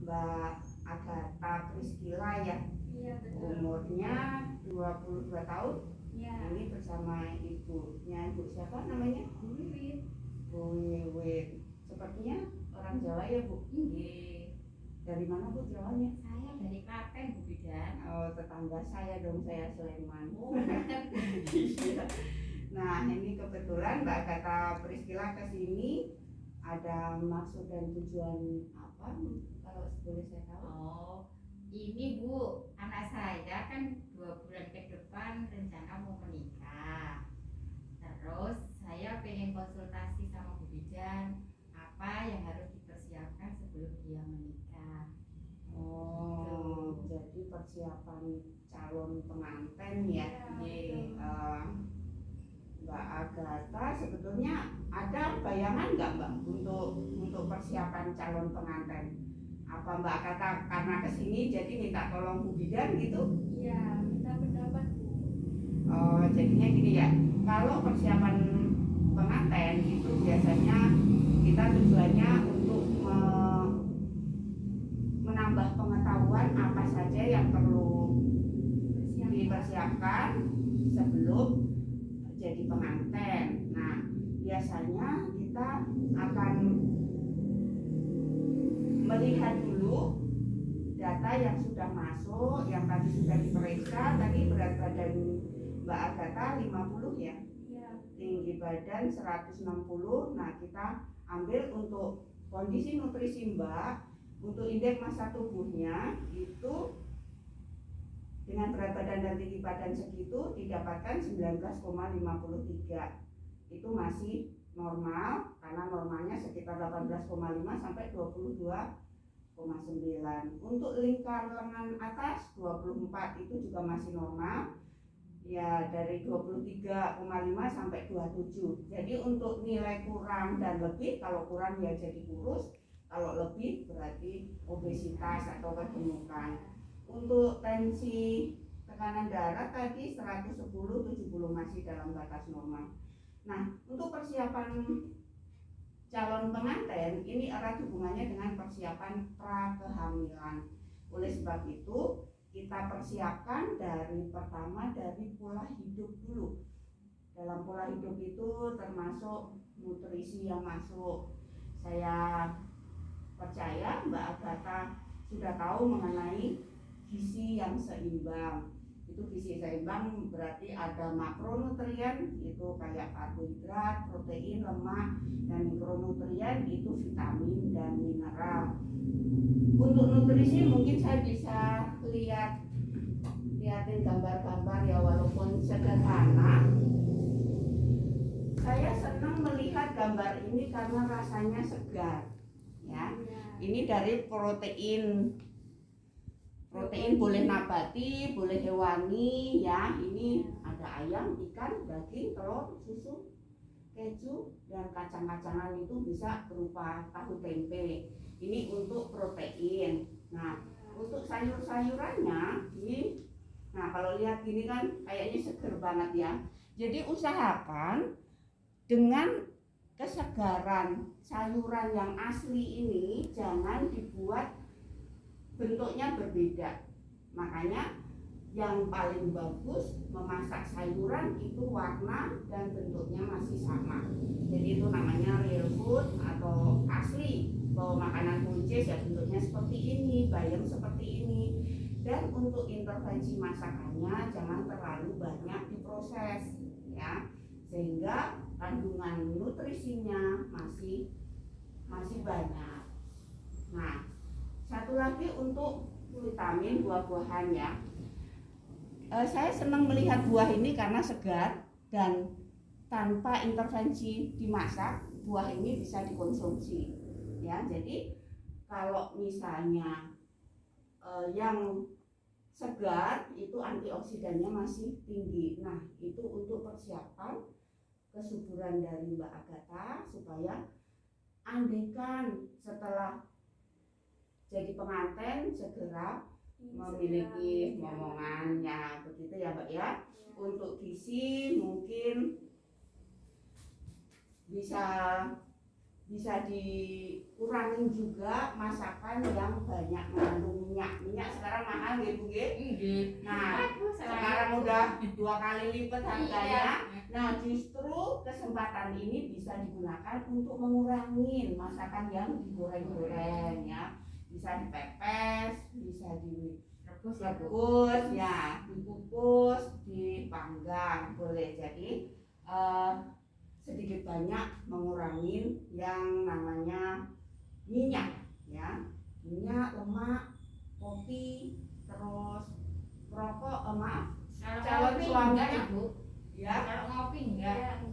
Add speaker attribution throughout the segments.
Speaker 1: Mbak Agatha Priscilla ya.
Speaker 2: Iya betul.
Speaker 1: Umurnya 22 tahun.
Speaker 2: Iya.
Speaker 1: Ini bersama ibunya, ibu siapa namanya?
Speaker 2: Bu Wiwit.
Speaker 1: Bu Wiwit. Sepertinya orang Jawa ya Bu?
Speaker 2: Iya.
Speaker 1: Dari mana Bu Jawanya?
Speaker 2: Saya dari Klaten Bu Bidan.
Speaker 1: Oh, tetangga saya dong, saya Sleman.
Speaker 2: Oh, Klaten.
Speaker 1: Iya. Nah, ini kebetulan Mbak Agatha Priscilla kesini ada maksud dan tujuan apa? Kalau boleh saya tahu?
Speaker 2: Oh, ini Bu, anak saya kan 2 bulan ke depan rencana mau menikah. Terus saya pengen konsultasi sama Bu Bidan, apa yang harus dipersiapkan sebelum dia menikah.
Speaker 1: Oh, jadi persiapan calon pengantin ya. Mbak Agatha sebetulnya ada bayangan nggak Mbak untuk persiapan calon pengantin? Apa Mbak Agatha karena kesini jadi minta tolong Bu Bidan gitu?
Speaker 2: Iya, minta pendapat Bu.
Speaker 1: Oh, jadinya gini ya. Kalau persiapan pengantin itu biasanya kita tujuannya untuk menambah pengetahuan apa saja yang perlu dipersiapkan sebelum jadi pengantin. Nah, biasanya kita akan melihat dulu data yang sudah masuk, yang tadi sudah diperiksa. Tadi berat badan Mbak Agatha 50 ya?
Speaker 2: Iya.
Speaker 1: Tinggi badan 160. Nah, kita ambil untuk kondisi nutrisi Mbak, untuk indeks massa tubuhnya itu dengan berat badan dan tinggi badan segitu didapatkan 19,53. Itu masih normal karena normalnya sekitar 18,5 sampai 22,9. Untuk lingkar lengan atas 24 itu juga masih normal. Ya, dari 23,5 sampai 27. Jadi untuk nilai kurang dan lebih, kalau kurang ya jadi kurus, kalau lebih berarti obesitas atau kegemukan. Untuk tensi tekanan darah tadi 110/70 masih dalam batas normal. Nah, untuk persiapan calon pengantin ini erat hubungannya dengan persiapan prakehamilan. Oleh sebab itu, kita persiapkan dari pertama dari pola hidup dulu. Dalam pola hidup itu termasuk nutrisi yang masuk. Saya percaya Mbak Agatha sudah tahu mengenai gizi yang seimbang. Itu gizi seimbang berarti ada makronutrien itu kayak karbohidrat, protein, lemak, dan mikronutrien itu vitamin dan mineral. Untuk nutrisi mungkin saya bisa lihatin gambar-gambar ya, walaupun sederhana. Saya senang melihat gambar ini karena rasanya segar ya. Ini dari protein boleh nabati, boleh hewani ya. Ini ada ayam, ikan, daging, telur, susu, keju, dan kacang-kacangan itu bisa berupa tahu tempe. Ini untuk protein. Nah, untuk sayur-sayurannya ini, nah kalau lihat gini kan kayaknya seger banget ya. Jadi usahakan dengan kesegaran sayuran yang asli ini jangan dibuat bentuknya berbeda. Makanya yang paling bagus memasak sayuran itu warna dan bentuknya masih sama. Jadi itu namanya real food atau asli. Bahwa makanan buncis ya bentuknya seperti ini, bayam seperti ini. Dan untuk intervensi masakannya jangan terlalu banyak diproses ya, sehingga kandungan nutrisinya masih banyak. Nah, satu lagi untuk vitamin buah-buahan ya. Saya senang melihat buah ini karena segar dan tanpa intervensi dimasak, buah ini bisa dikonsumsi. Ya, jadi kalau misalnya yang segar itu antioksidannya masih tinggi. Nah, itu untuk persiapan kesuburan dari Mbak Agatha supaya andaikan setelah jadi pengantin segera memiliki momongannya, begitu ya Mbak ya. Untuk gizi mungkin bisa bisa dikurangi juga masakan yang banyak mengandung minyak sekarang mahal ya Bu ya. Nah sekarang udah 2 kali lipat harganya. Nah justru kesempatan ini bisa digunakan untuk mengurangi masakan yang digoreng-goreng ya, bisa dipepes, bisa direbus ya, dikukus, dipanggang boleh. Jadi sedikit banyak mengurangi yang namanya minyak ya, minyak, lemak, kopi, terus rokok, maaf, calon suaminya ya,
Speaker 2: kalau ngopi enggak.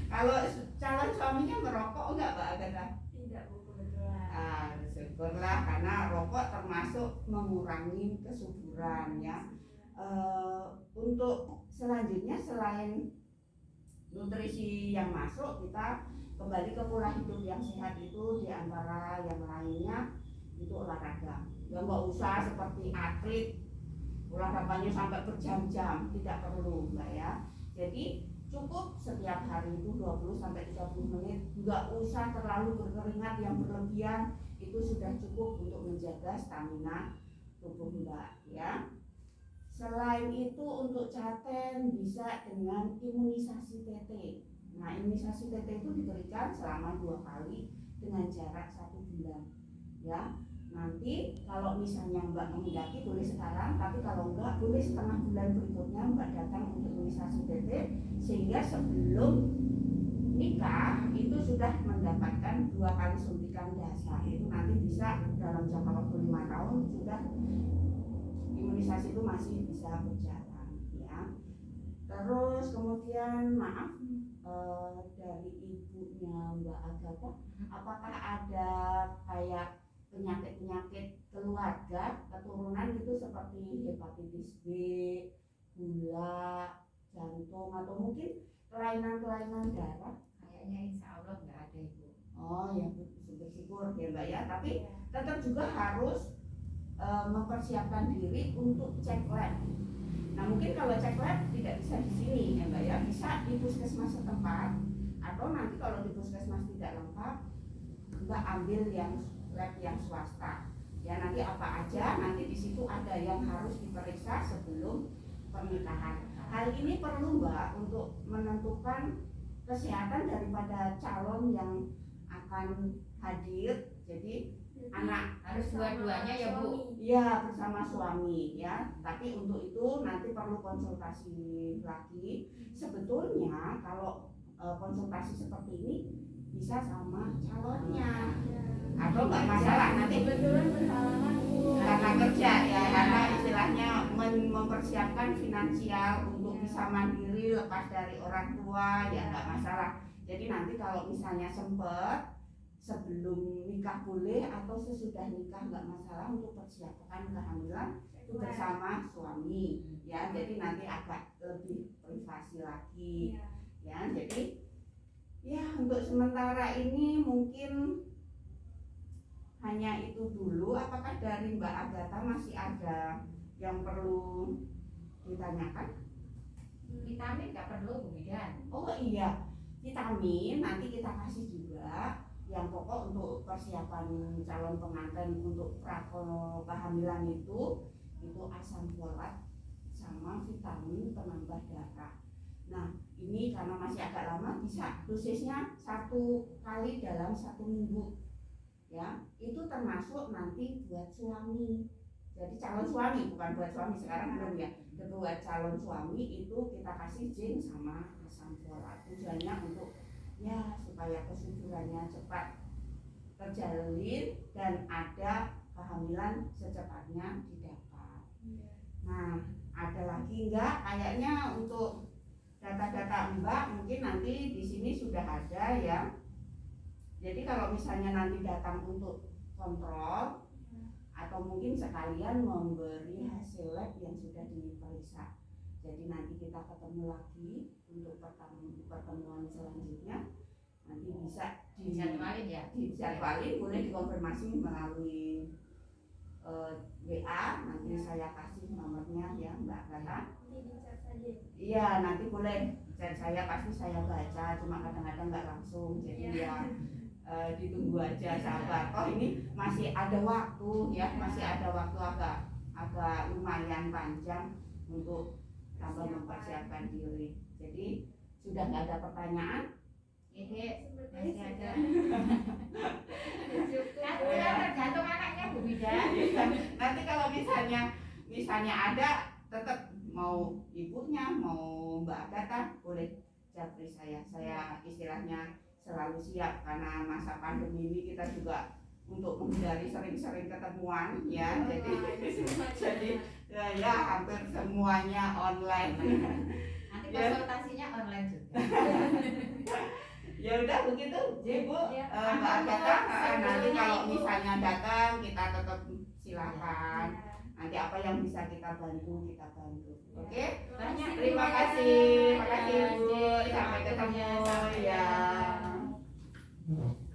Speaker 1: kalau calon suaminya merokok enggak Mbak Agatha?
Speaker 3: Tidak Bu, kebetulan.
Speaker 1: Syukurlah, karena rokok termasuk mengurangi kesuburan ya. Untuk selanjutnya selain nutrisi yang masuk, kita kembali ke pola hidup yang sehat. Itu diantara yang lainnya itu olahraga ya, nggak usah seperti atlet olahraganya sampai berjam-jam, tidak perlu Mbak ya. Jadi cukup setiap hari itu 20-30 menit, nggak usah terlalu berkeringat yang berlebihan, itu sudah cukup untuk menjaga stamina tubuh Mbak ya. Selain itu untuk caten bisa dengan imunisasi TT. Nah imunisasi TT itu diberikan selama 2 kali dengan jarak 1 bulan ya. Nanti kalau misalnya Mbak menghendaki boleh sekarang, tapi kalau enggak boleh setengah bulan berikutnya Mbak datang untuk imunisasi TT, sehingga sebelum nikah itu sudah mendapatkan 2 kali suntikan dasar. Itu nanti bisa dalam jangka waktu 5 tahun sudah imunisasi itu masih bisa berjalan ya. Terus kemudian maaf dari ibunya Mbak Agatha, apakah ada kayak penyakit-penyakit keluarga keturunan gitu seperti hepatitis B, gula, jantung, atau mungkin kelainan-kelainan darah?
Speaker 2: Kayaknya insya Allah nggak ada Ibu.
Speaker 1: Oh ya, bersyukur ya Mbak ya. Tapi tetap juga harus mempersiapkan diri untuk cek lab. Nah mungkin kalau cek lab tidak bisa di sini ya Mbak ya, bisa di puskesmas setempat, atau nanti kalau di puskesmas tidak lengkap Mbak ambil yang lab yang swasta ya. Nanti apa aja nanti di situ ada yang harus diperiksa sebelum pernikahan. Hal ini perlu Mbak untuk menentukan kesehatan daripada calon yang akan hadir. Jadi anak
Speaker 2: Harus dua-duanya ya Bu.
Speaker 1: ya bersama suami ya. Tapi untuk itu nanti perlu konsultasi lagi. Sebetulnya kalau konsultasi seperti ini bisa sama calonnya, atau nggak masalah nanti
Speaker 3: Kebetulan berhalangan Bu.
Speaker 1: karena kerja ya, karena istilahnya mempersiapkan finansial untuk bisa mandiri lepas dari orang tua ya, nggak masalah. Jadi nanti kalau misalnya sempet sebelum nikah boleh, atau sesudah nikah nggak masalah untuk persiapkan kehamilan itu bersama suami ya. Jadi nanti agak lebih privasi lagi ya. Jadi ya untuk sementara ini mungkin hanya itu dulu. Apakah dari Mbak Agatha masih ada yang perlu ditanyakan?
Speaker 2: Vitamin nggak perlu Bu Bidan.
Speaker 1: Oh iya, vitamin nanti kita kasih juga. Yang pokok untuk persiapan calon pengantin untuk kehamilan itu asam folat sama vitamin penambah darah. Nah ini karena masih agak lama, bisa dosisnya 1 kali dalam 1 minggu ya. Itu termasuk nanti buat suami, jadi calon suami, bukan buat suami sekarang belum ya. Buat calon suami itu kita kasih zinc sama asam folat, tujuannya untuk ya supaya kesuburannya cepat terjalin dan ada kehamilan secepatnya didapat. Nah ada lagi enggak? Kayaknya untuk data-data Mbak mungkin nanti di sini sudah ada ya. Jadi kalau misalnya nanti datang untuk kontrol, atau mungkin sekalian memberi hasil lab yang sudah diperiksa. Jadi nanti kita ketemu lagi untuk pertemuan selanjutnya. Nanti bisa
Speaker 2: Dijadwalin ya.
Speaker 1: dijadwalin, boleh dikonfirmasi melalui WA. Nanti saya kasih nomornya ya Mbak Agatha.
Speaker 3: Nanti di chat saja.
Speaker 1: Iya nanti boleh chat saya pasti saya baca, cuma kadang-kadang nggak langsung, jadi
Speaker 3: Iya.
Speaker 1: ya ditunggu aja sabar. Oh ini masih ada waktu ya, masih ada waktu agak lumayan panjang untuk tambah mempersiapkan diri. Jadi sudah nggak ada pertanyaan?
Speaker 2: Ini
Speaker 3: Sepertinya
Speaker 2: masih ada.
Speaker 3: cukup.
Speaker 2: Kan udah tergantung anaknya Bu Bidan.
Speaker 1: Nanti kalau misalnya ada, tetap mau ibunya, mau Mbak Agatha, boleh japri saya istilahnya selalu siap, karena masa pandemi ini kita juga untuk menghindari sering-sering ketemuan ya, jadi ya hampir semuanya online.
Speaker 2: Nanti
Speaker 1: Ya.
Speaker 2: konsultasinya online juga.
Speaker 1: Ya udah begitu Ibu,
Speaker 3: Ya.
Speaker 1: Mbak Agatha, nanti kalau misalnya datang kita tetap silakan.
Speaker 3: Ya.
Speaker 1: Nanti apa yang bisa kita bantu, kita bantu. Oke?
Speaker 2: Banyak
Speaker 1: Terima kasih. Makasih Bu. Sampai ketemu
Speaker 2: Sampai
Speaker 1: ya.
Speaker 2: ketemu.